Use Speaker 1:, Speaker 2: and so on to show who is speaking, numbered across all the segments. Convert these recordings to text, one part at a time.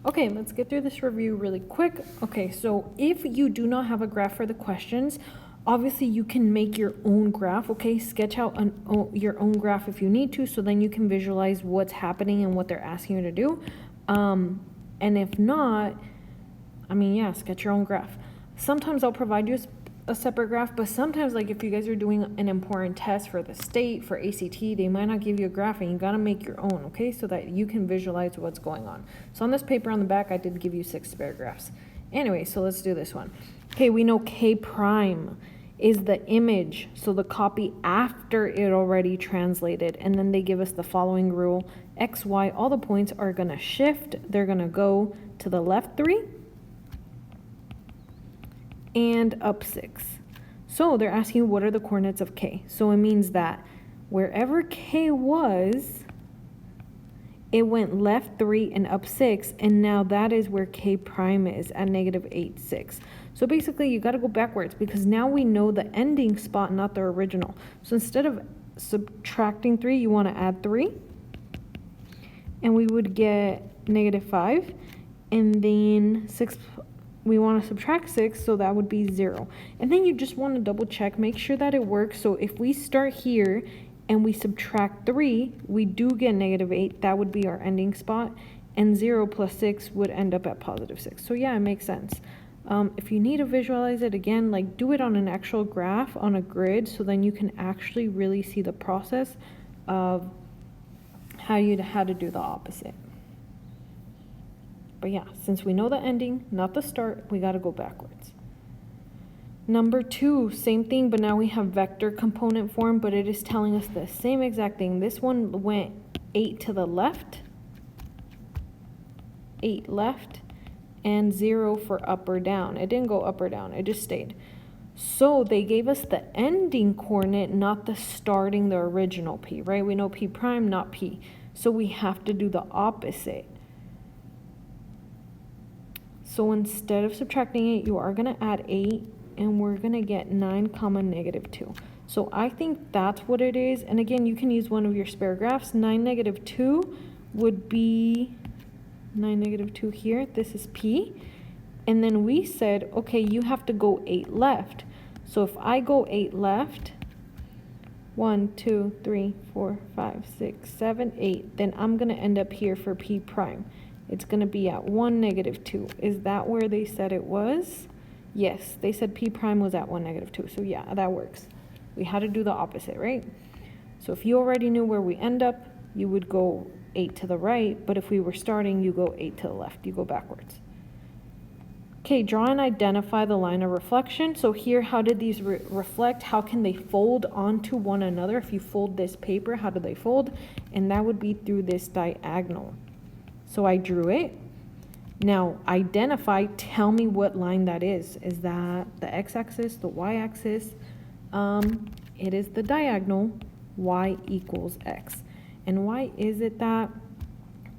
Speaker 1: Okay, let's get through this review really quick. Okay, so if you do not have a graph for the questions, obviously you can make your own graph, okay? Sketch out your own graph if you need to, so then you can visualize what's happening and what they're asking you to do. And if not, I mean, yeah, sketch your own graph. Sometimes I'll provide you a separate graph, but sometimes, like if you guys are doing an important test for the state, for ACT, they might not give you a graph and you gotta make your own, okay? So that you can visualize what's going on. So on this paper on the back, I did give you 6 spare graphs. Anyway, so let's do this one. Okay, we know K prime is the image, so the copy after it already translated, and then they give us the following rule. X, Y, all the points are gonna shift. They're gonna go to the left 3 and up 6. So they're asking what are the coordinates of K. So it means that wherever K was, it went left 3 and up 6, and now that is where K prime is at -8, 6. So basically you got to go backwards because now we know the ending spot, not the original. So instead of subtracting 3, you want to add 3, and we would get -5, and then 6, we want to subtract 6, so that would be 0. And then you just want to double check, make sure that it works. So if we start here and we subtract 3, we do get -8. That would be our ending spot. And 0 plus 6 would end up at +6. So yeah, it makes sense. If you need to visualize it again, like do it on an actual graph, on a grid, so then you can actually really see the process of how to do the opposite. But yeah, since we know the ending, not the start, we got to go backwards. Number 2, same thing, but now we have vector component form, but it is telling us the same exact thing. This one went 8 to the left, 8 left, and 0 for up or down. It didn't go up or down, it just stayed. So they gave us the ending coordinate, not the starting, the original P, right? We know P prime, not P. So we have to do the opposite. So instead of subtracting 8, you are going to add 8, and we're going to get 9, -2. So I think that's what it is. And again, you can use one of your spare graphs. 9, -2 would be 9, -2 here. This is P. And then we said, okay, you have to go 8 left. So if I go 8 left, 1, 2, 3, 4, 5, 6, 7, 8, then I'm going to end up here for P prime. It's going to be at 1, -2. Is that where they said it was? Yes, they said P prime was at 1, -2. So yeah, that works. We had to do the opposite, right? So if you already knew where we end up, you would go 8 to the right. But if we were starting, you go 8 to the left. You go backwards. Okay, draw and identify the line of reflection. So here, how did these reflect? How can they fold onto one another? If you fold this paper, how do they fold? And that would be through this diagonal. So I drew it. Now identify, tell me what line that is. Is that the x-axis, the y-axis? It is the diagonal, y equals x. And why is it that?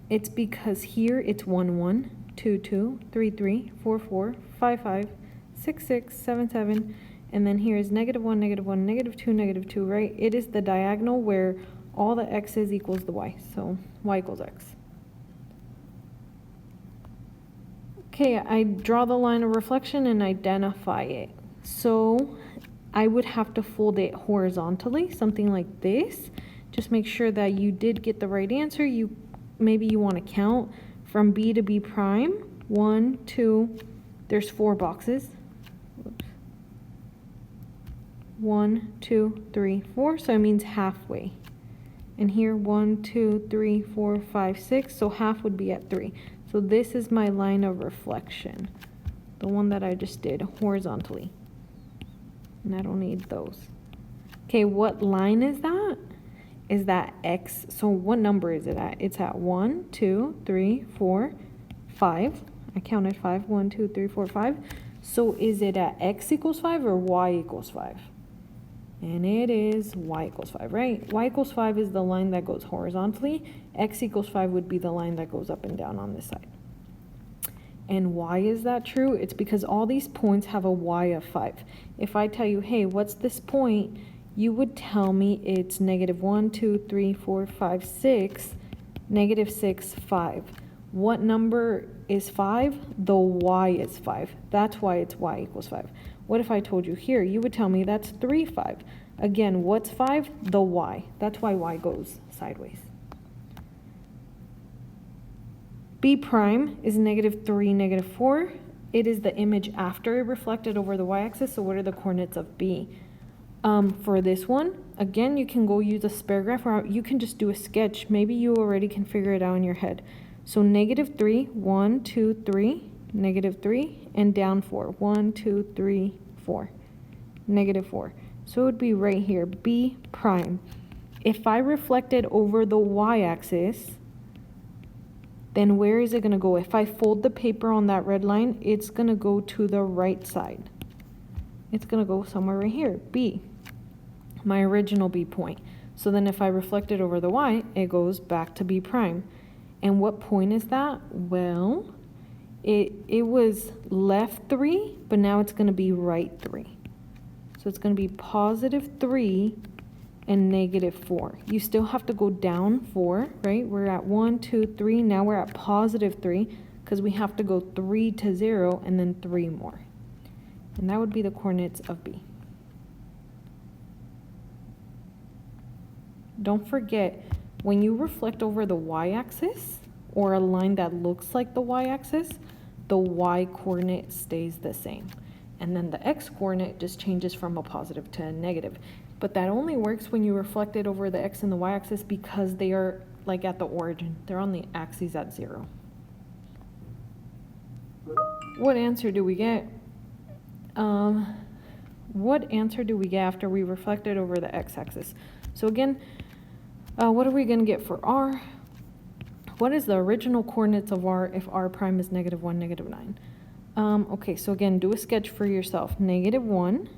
Speaker 1: It's because here it's 1, 1, 2, 2, 3, 3, 4, 4, 5, 5, 6, 6, 7, 7, and then here is -1, -1, -2, -2, right? It is the diagonal where all the x's equals the y, so y equals x. Okay, I draw the line of reflection and identify it. So I would have to fold it horizontally, something like this. Just make sure that you did get the right answer. Maybe you want to count from B to B prime. 1, 2, there's 4 boxes. Whoops. 1, 2, 3, 4, so it means halfway. And here 1, 2, 3, 4, 5, 6, so half would be at 3. So this is my line of reflection, the one that I just did horizontally. And I don't need those. Okay, what line is that? Is that x? So what number is it at? It's at 1, 2, 3, 4, 5. I counted 5. 1, 2, 3, 4, 5. So is it at x equals 5 or y equals 5? And it is y equals 5, right? Y equals 5 is the line that goes horizontally. X equals 5 would be the line that goes up and down on this side. And why is that true? It's because all these points have a y of 5. If I tell you, hey, what's this point? You would tell me it's -1, 2, 3, 4, 5, 6, -6, 5. What number is 5? The y is 5. That's why it's y equals 5. What if I told you here? You would tell me that's 3, 5. Again, what's 5? The y. That's why y goes sideways. B prime is -3, -4. It is the image after it reflected over the y-axis, so what are the coordinates of B? For this one, again, you can go use a spare graph, or you can just do a sketch. Maybe you already can figure it out in your head. So -3, 1, 2, 3, -3, and down 4. 1, 2, 3, 4, -4. So it would be right here, B prime. If I reflected over the y-axis, then where is it going to go? If I fold the paper on that red line, it's going to go to the right side. It's going to go somewhere right here, B, my original B point. So then if I reflect it over the y, it goes back to B prime. And what point is that? Well, it was left 3, but now it's going to be right 3. So it's going to be +3 and -4. You still have to go down 4, right? We're at 1, 2, 3. Now we're at +3 because we have to go 3 to 0 and then 3 more. And that would be the coordinates of B. Don't forget, when you reflect over the y-axis or a line that looks like the y-axis, the y coordinate stays the same. And then the x coordinate just changes from a positive to a negative. But that only works when you reflect it over the x and the y-axis because they are like at the origin. They're on the axes at 0. What answer do we get? What answer do we get after we reflect it over the x-axis? So again, what are we going to get for r? What is the original coordinates of r if r prime is -1, -9? Okay, so again, do a sketch for yourself. -1,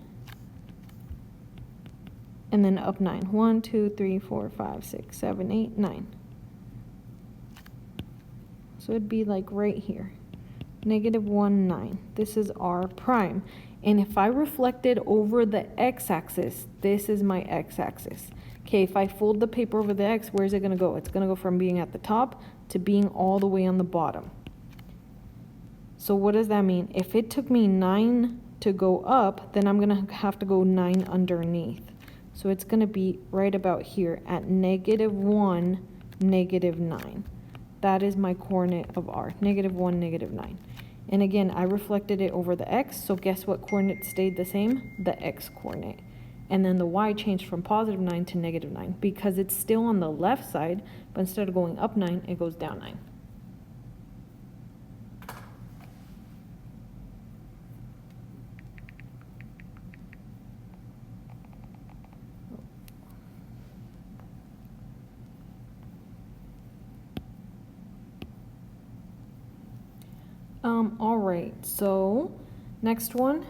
Speaker 1: and then up 9. 1, 2, 3, 4, 5, 6, 7, 8, 9. So it'd be like right here. -1, 9. This is r prime. And if I reflected over the x-axis, this is my x-axis. Okay, if I fold the paper over the x, where's it going to go? It's going to go from being at the top to being all the way on the bottom. So what does that mean? If it took me 9 to go up, then I'm going to have to go 9 underneath. So it's going to be right about here at -1, -9. That is my coordinate of r, -1, -9. And again, I reflected it over the x, so guess what coordinate stayed the same? The x coordinate. And then the y changed from +9 to -9 because it's still on the left side, but instead of going up 9, it goes down 9. All right, so next one.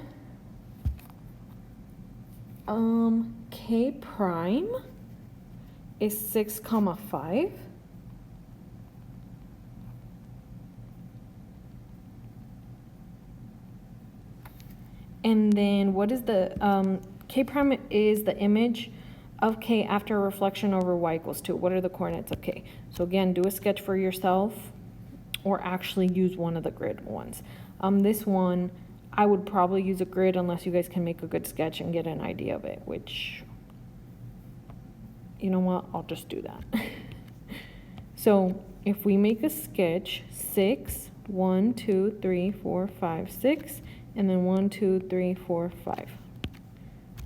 Speaker 1: K prime is 6, 5. And then what is the, K prime is the image of K after a reflection over y equals 2. What are the coordinates of K? So again, do a sketch for yourself or actually use one of the grid ones. This one, I would probably use a grid unless you guys can make a good sketch and get an idea of it, which, you know what, I'll just do that. So if we make a sketch, 6, 1, 2, 3, 4, 5, 6, and then 1, 2, 3, 4, 5.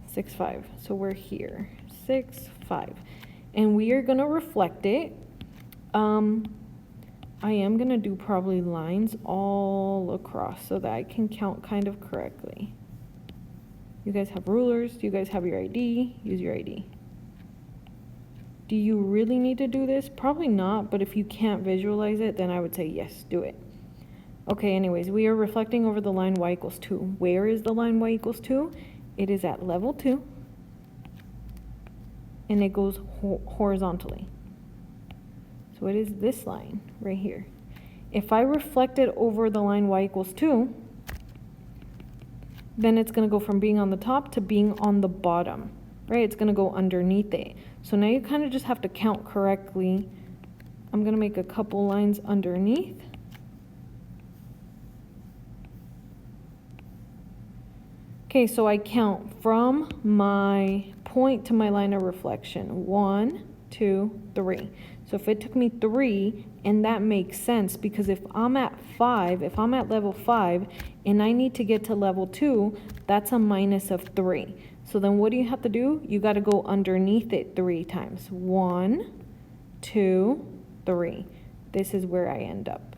Speaker 1: 6, 5. So we're here. 6, 5. And we are going to reflect it. I am going to do probably lines all across so that I can count kind of correctly. You guys have rulers. Do you guys have your ID? Use your ID. Do you really need to do this? Probably not, but if you can't visualize it, then I would say yes, do it. Okay, anyways, we are reflecting over the line y equals 2. Where is the line y equals 2? It is at level 2, and it goes horizontally. So it is this line right here. If I reflect it over the line y equals 2, then it's going to go from being on the top to being on the bottom, right? It's going to go underneath it. So now you kind of just have to count correctly. I'm going to make a couple lines underneath. Okay, so I count from my point to my line of reflection. 1, 2, 3. So if it took me 3, and that makes sense because if I'm at 5, if I'm at level 5 and I need to get to level 2, that's a minus of 3. So then what do you have to do? You got to go underneath it 3 times. 1, 2, 3. This is where I end up.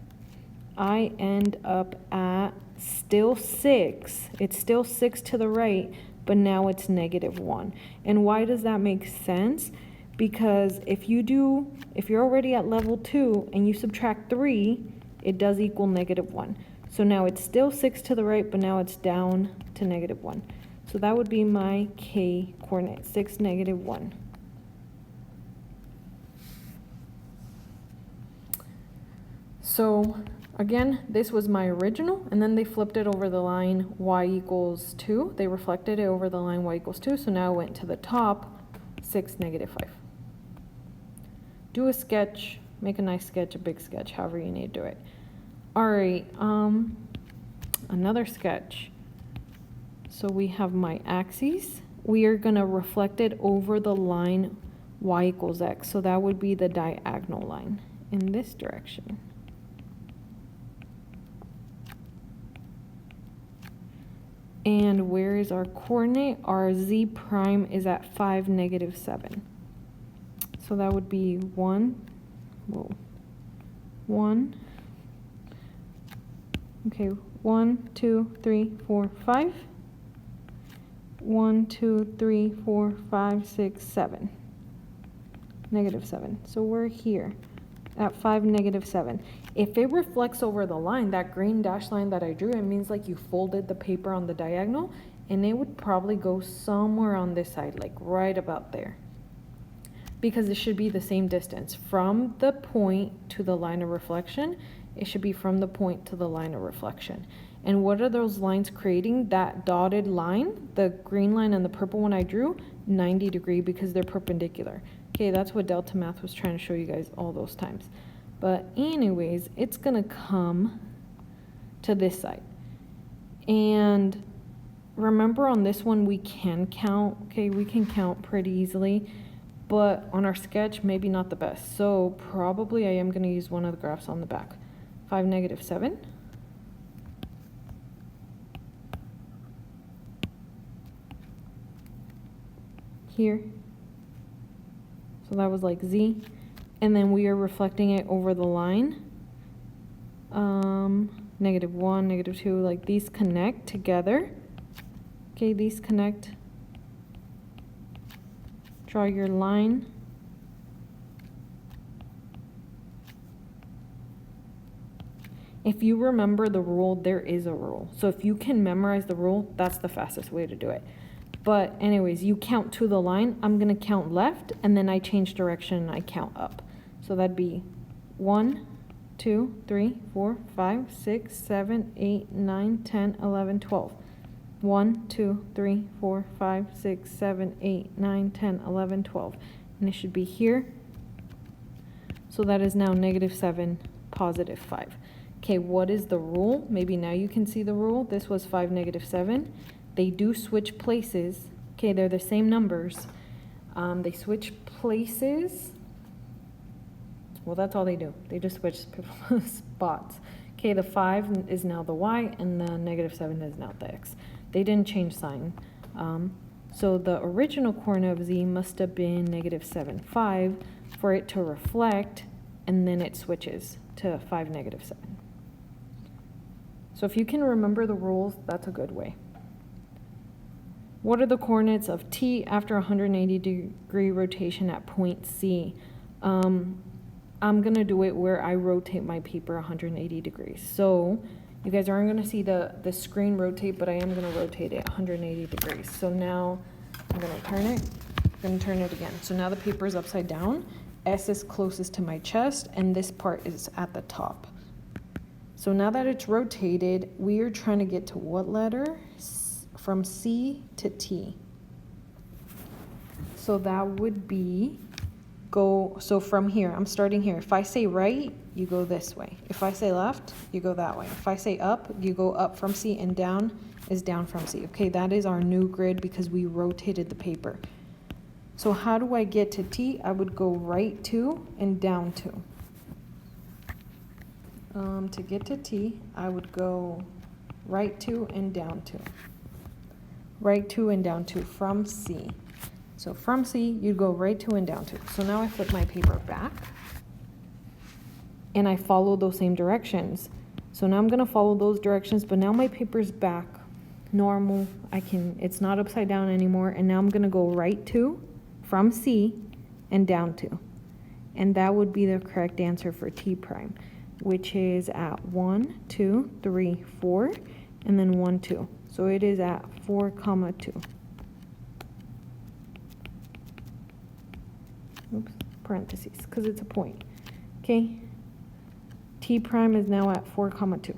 Speaker 1: I end up at still 6. It's still 6 to the right, but now it's -1. And why does that make sense? Because if you're already at level 2 and you subtract 3, it does equal -1. So now it's still 6 to the right, but now it's down to -1. So that would be my K coordinate, 6, -1. So again, this was my original, and then they flipped it over the line y equals 2. They reflected it over the line y equals 2, so now it went to the top, 6, -5. Do a sketch, make a nice sketch, a big sketch, however you need to do it. All right, another sketch. So we have my axes. We are gonna reflect it over the line y equals x, so that would be the diagonal line in this direction. And where is our coordinate? Our z prime is at 5, -7. So that would be 1, 2, 3, 4, 5. 1, 2, 3, 4, 5, 6, 7. -7. So we're here at 5, -7. If it reflects over the line, that green dashed line that I drew, it means like you folded the paper on the diagonal, and it would probably go somewhere on this side, like right about there. Because it should be the same distance. From the point to the line of reflection, it should be from the point to the line of reflection. And what are those lines creating? That dotted line, the green line and the purple one I drew, 90 degree because they're perpendicular. Okay, that's what Delta Math was trying to show you guys all those times. But anyways, it's gonna come to this side. And remember on this one, we can count, okay, we can count pretty easily, but on our sketch, maybe not the best. So probably I am gonna use one of the graphs on the back. 5, -7. Here. So that was like Z. And then we are reflecting it over the line. -1, -2, like these connect together. Okay, these connect. Draw your line. If you remember the rule, there is a rule. So if you can memorize the rule, that's the fastest way to do it. But anyways, you count to the line. I'm gonna count left, and then I change direction and I count up. So that'd be 1, 2, 3, 4, 5, 6, 7, 8, 9, 10, 11, 12. 1, 2, 3, 4, 5, 6, 7, 8, 9, 10, 11, 12. And it should be here. So that is now -7, +5. Okay, what is the rule? Maybe now you can see the rule. This was 5, -7. They do switch places. Okay, they're the same numbers. They switch places. Well, that's all they do. They just switch spots. Okay, the 5 is now the y, and the -7 is now the x. They didn't change sign. So the original coordinate of z must have been -7, 5 for it to reflect, and then it switches to 5, -7. So if you can remember the rules, that's a good way. What are the coordinates of t after 180 degree rotation at point C? I'm gonna do it where I rotate my paper 180 degrees. So you guys aren't gonna see the screen rotate, but I am gonna rotate it 180 degrees. So now I'm gonna turn it, I'm gonna turn it again. So now the paper is upside down. S is closest to my chest, and this part is at the top. So now that it's rotated, we are trying to get to what letter? From C to T. So that would be so from here, I'm starting here. If I say right, you go this way. If I say left, you go that way. If I say up, you go up from C, and down is down from C. Okay, that is our new grid because we rotated the paper. So how do I get to T? I would go right 2 and down 2. To get to T, I would go right 2 and down 2. Right 2 and down 2 from C. So from C, you'd go right 2 and down 2. So now I flip my paper back, and I follow those same directions. So now I'm gonna follow those directions, but now my paper's back normal. It's not upside down anymore, and now I'm gonna go right 2 from C and down 2. And that would be the correct answer for T prime, which is at 1, 2, 3, 4, and then 1, 2. So it is at 4, 2. Oops, parentheses, because it's a point. Okay, T prime is now at 4, 2.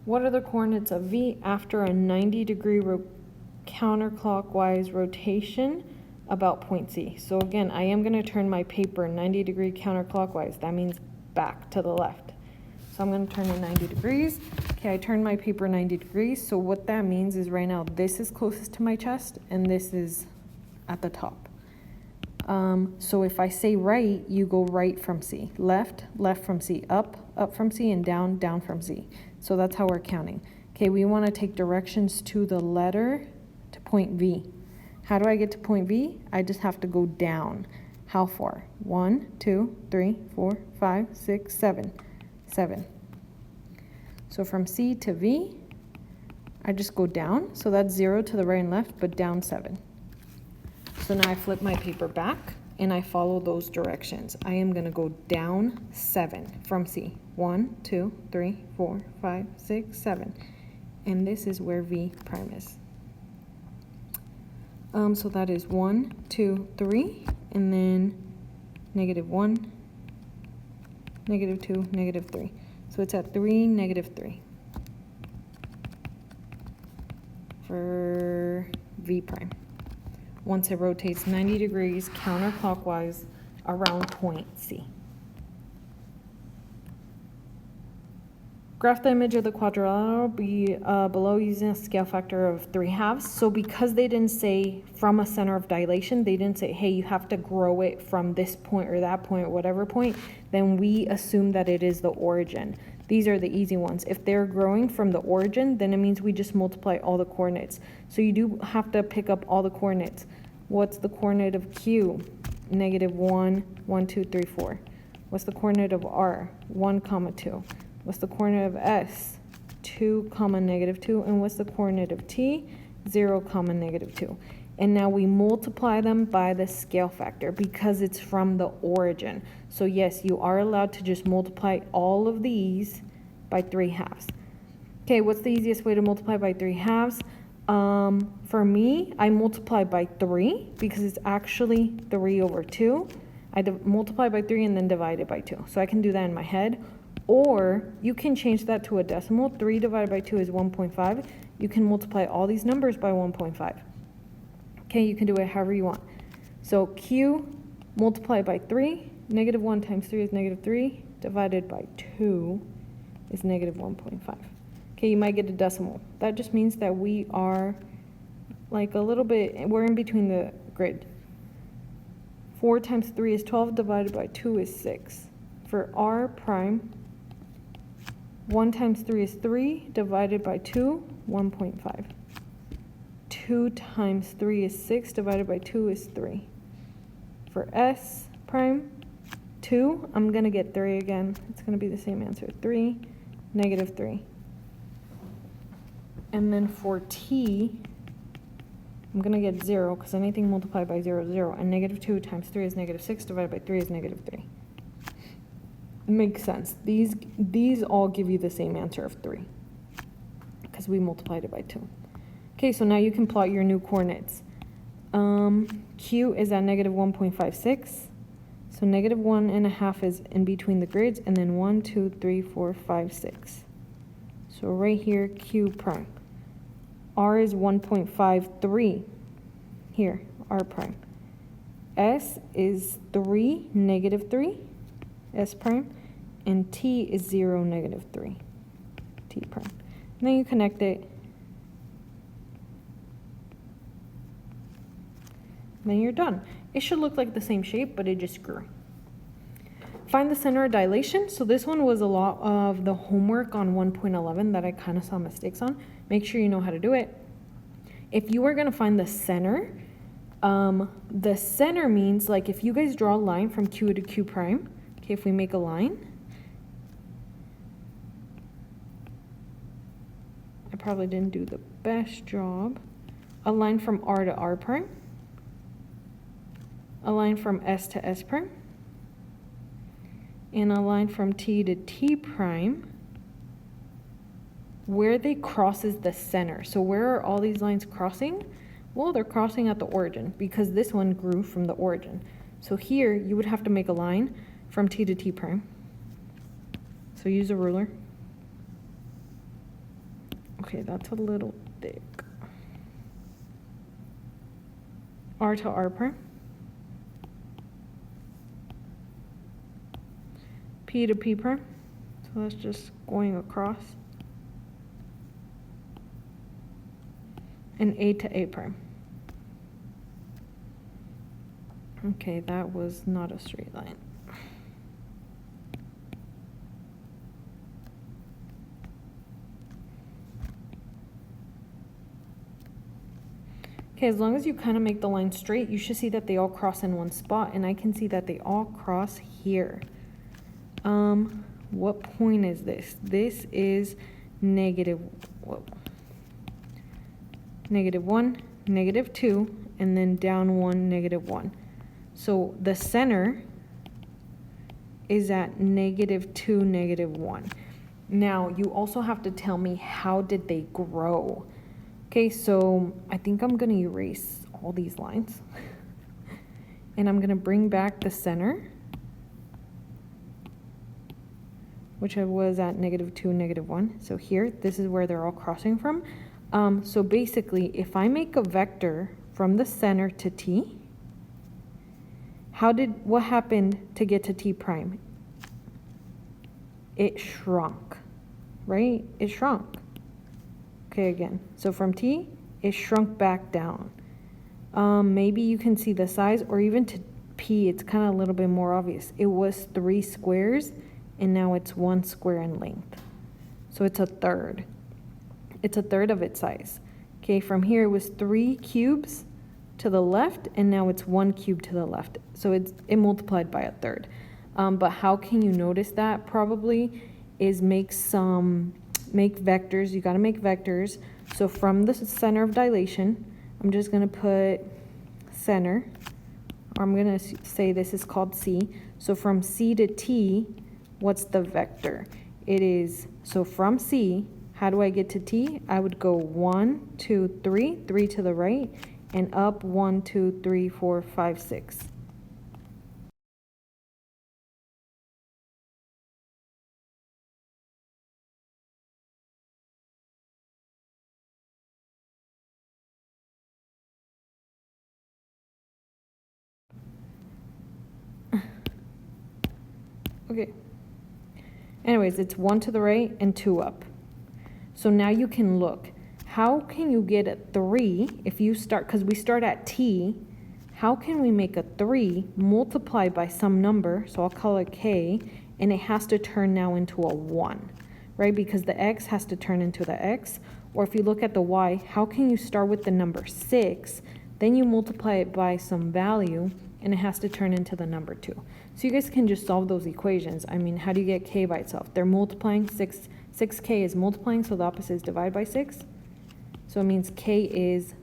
Speaker 1: What are the coordinates of V after a 90-degree counterclockwise rotation about point C? So again, I am going to turn my paper 90-degree counterclockwise. That means back to the left. So I'm going to turn it 90 degrees. Okay, I turned my paper 90 degrees. So what that means is right now this is closest to my chest and this is at the top. So if I say right, you go right from C. Left, left from C. Up, up from C. And down, down from C. So that's how we're counting. Okay, we want to take directions to the letter to point V. How do I get to point V? I just have to go down. How far? 1, 2, 3, 4, 5, 6, 7. 7. So from C to V, I just go down. So that's 0 to the right and left, but down 7. So now I flip my paper back and I follow those directions. I am going to go down 7 from C. 1, 2, 3, 4, 5, 6, 7. And this is where V prime is. So that is 1, 2, 3, and then -1, -2, -3. So it's at 3, -3 for V prime. Once it rotates 90 degrees counterclockwise around point C. Graph the image of the quadrilateral below using a scale factor of 3/2. So because they didn't say from a center of dilation, they didn't say, hey, you have to grow it from this point or that point or whatever point, then we assume that it is the origin. These are the easy ones. If they're growing from the origin, then it means we just multiply all the coordinates. So you do have to pick up all the coordinates. What's the coordinate of Q? -1, 1, 2, 3, 4. What's the coordinate of R? 1, 2. What's the coordinate of S? 2, -2. And what's the coordinate of T? 0, -2. And now we multiply them by the scale factor because it's from the origin. So yes, you are allowed to just multiply all of these by 3/2. Okay, what's the easiest way to multiply by 3/2? For me, I multiply by 3 because it's actually 3 over 2. I multiply by 3 and then divide it by 2. So I can do that in my head. Or you can change that to a decimal. 3 divided by 2 is 1.5. You can multiply all these numbers by 1.5. Okay, you can do it however you want. So Q multiplied by 3, -1 times 3 is -3, divided by 2 is -1.5. Okay, you might get a decimal. That just means that we are like a little bit, we're in between the grid. 4 times 3 is 12, divided by 2 is 6. For R prime, 1 times 3 is 3, divided by 2, 1.5. 2 times 3 is 6, divided by 2 is 3. For S prime, 2, I'm going to get 3 again. It's going to be the same answer, 3, -3. And then for T, I'm going to get 0, because anything multiplied by 0 is 0. And -2 times 3 is -6, divided by 3 is -3. Makes sense. These all give you the same answer of 3, because we multiplied it by 2. Okay, so now you can plot your new coordinates. Q is at -1.56. So -1.5 is in between the grids, and then 1, 2, 3, 4, 5, 6. So right here, Q prime. R is 1.53. Here, R prime. S is 3, -3. s prime, and t is 0, negative 3, t prime. And then you connect it, and then you're done. It should look like the same shape, but it just grew. Find the center of dilation. So this one was a lot of the homework on 1.11 that I kind of saw mistakes on. Make sure you know how to do it. If you are going to find the center means, like, if you guys draw a line from Q to Q prime, okay, if we make a line, I probably didn't do the best job. A line from R to R prime, a line from S to S prime, and a line from T to T prime, where they crosses the center. So where are all these lines crossing? Well, they're crossing at the origin, because this one grew from the origin. So here you would have to make a line from T to T prime. So use a ruler. Okay, that's a little thick. R to R prime. P to P prime. So that's just going across. And A to A prime. Okay, that was not a straight line. Okay, as long as you kind of make the line straight, you should see that they all cross in one spot, and I can see that they all cross here. What point is this? This is negative, whoa, -1, -2, and then down 1, -1. So the center is at -2, -1. Now you also have to tell me, how did they grow? Okay, so I think I'm gonna erase all these lines and I'm gonna bring back the center, which was at -2, -1. So here, this is where they're all crossing from. So basically, if I make a vector from the center to T, what happened to get to T prime? It shrunk, right? It shrunk. Okay, again, so from T, it shrunk back down. Maybe you can see the size, or even to P, it's kind of a little bit more obvious. It was 3 squares, and now it's 1 square in length. So it's a third. It's a third of its size. Okay, from here it was 3 cubes to the left, and now it's 1 cube to the left. So it multiplied by a third. But how can you notice that? Probably is make vectors. You got to make vectors. So from the center of dilation, I'm just going to put center, or I'm going to say this is called C. So from C to T, what's the vector? It is, so from C, how do I get to T? I would go 1, 2, 3, 3 to the right, and up 1, 2, 3, 4, 5, 6. Okay. Anyways, it's 1 to the right and 2 up. So now you can look. How can you get a 3 if you start, because we start at T, how can we make a 3 multiply by some number, so I'll call it K, and it has to turn now into a 1, right? Because the X has to turn into the X. Or if you look at the Y, how can you start with the number 6, then you multiply it by some value, and it has to turn into the number 2. So you guys can just solve those equations. I mean, how do you get K by itself? They're multiplying, 6K is multiplying, so the opposite is divide by 6. So it means K is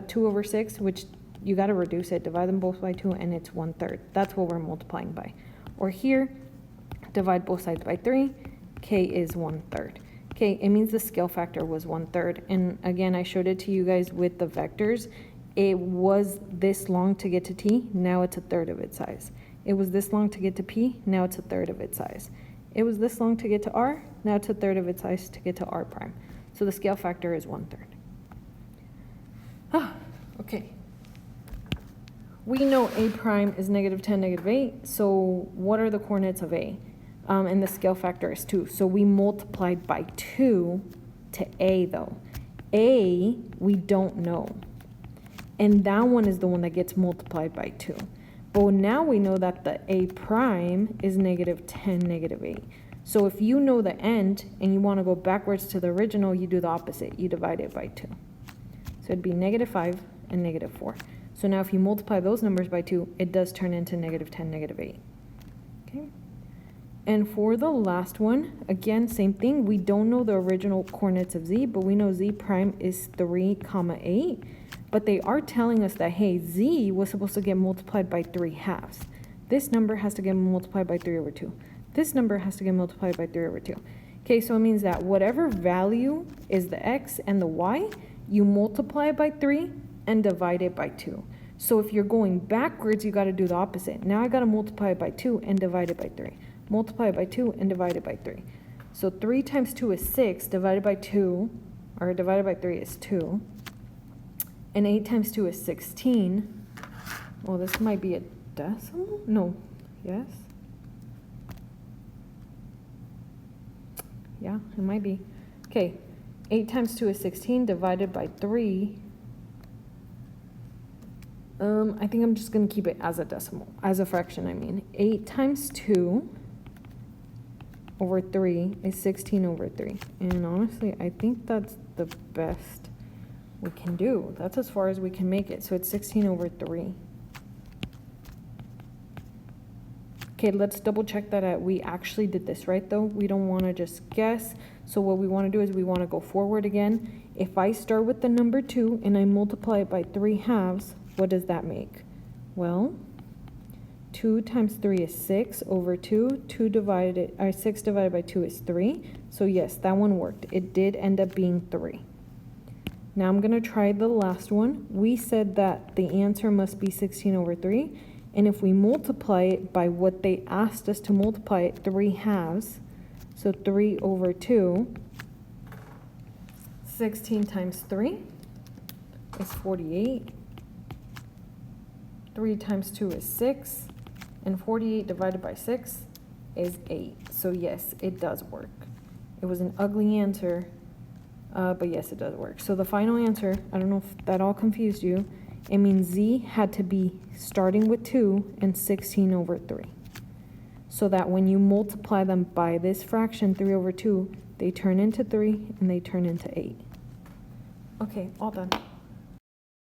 Speaker 1: 2 over 6, which you got to reduce it, divide them both by 2, and it's 1/3. That's what we're multiplying by. Or here, divide both sides by 3, K is 1/3. Okay, it means the scale factor was 1/3. And again, I showed it to you guys with the vectors. It was this long to get to T, now it's a third of its size. It was this long to get to P, now it's a third of its size. It was this long to get to R, now it's a third of its size to get to R prime. So the scale factor is 1/3. Okay. we know a prime is negative 10, negative 8. So what are the coordinates of a? And the scale factor is 2. So we multiplied by 2 to a, though. A, we don't know. And that one is the one that gets multiplied by 2. But now we know that the a prime is negative 10, negative 8. So if you know the end and you want to go backwards to the original, you do the opposite. You divide it by 2. So it'd be negative 5 and negative 4. So now if you multiply those numbers by 2, it does turn into negative 10, negative 8. Okay. And for the last one, again, same thing. We don't know the original coordinates of z, but we know z prime is 3, 8. But they are telling us that, hey, z was supposed to get multiplied by 3/2. This number has to get multiplied by 3 over 2. This number has to get multiplied by 3 over 2. Okay, so it means that whatever value is the x and the y, you multiply it by 3 and divide it by 2. So if you're going backwards, you got to do the opposite. Now I got to multiply it by 2 and divide it by 3. Multiply it by 2 and divide it by 3. So 3 times 2 is 6, divided by 2, or divided by 3 is 2. And 8 times 2 is 16. Well, this might be a decimal? No. Yes? Yeah, it might be. Okay, 8 times 2 is 16, divided by 3. I think I'm just going to keep it as a decimal, as a fraction, I mean. 8 times 2 over 3 is 16 over 3. And honestly, I think that's the best we can do. That's as far as we can make it. So it's 16 over 3. Okay, let's double check that we actually did this right, though. We don't want to just guess. So what we want to do is we want to go forward again. If I start with the number 2 and I multiply it by 3/2, what does that make? Well, 2 times 3 is 6 over 2. 6 divided by 2 is 3. So yes, that one worked. It did end up being 3. Now I'm going to try the last one. We said that the answer must be 16 over 3. And if we multiply it by what they asked us to multiply it, 3/2, so 3 over 2, 16 times 3 is 48. 3 times 2 is 6. And 48 divided by 6 is 8. So yes, it does work. It was an ugly answer, but yes, it does work. So the final answer, I don't know if that all confused you, it means z had to be starting with 2 and 16 over 3. So that when you multiply them by this fraction, 3 over 2, they turn into 3 and they turn into 8. Okay, all done.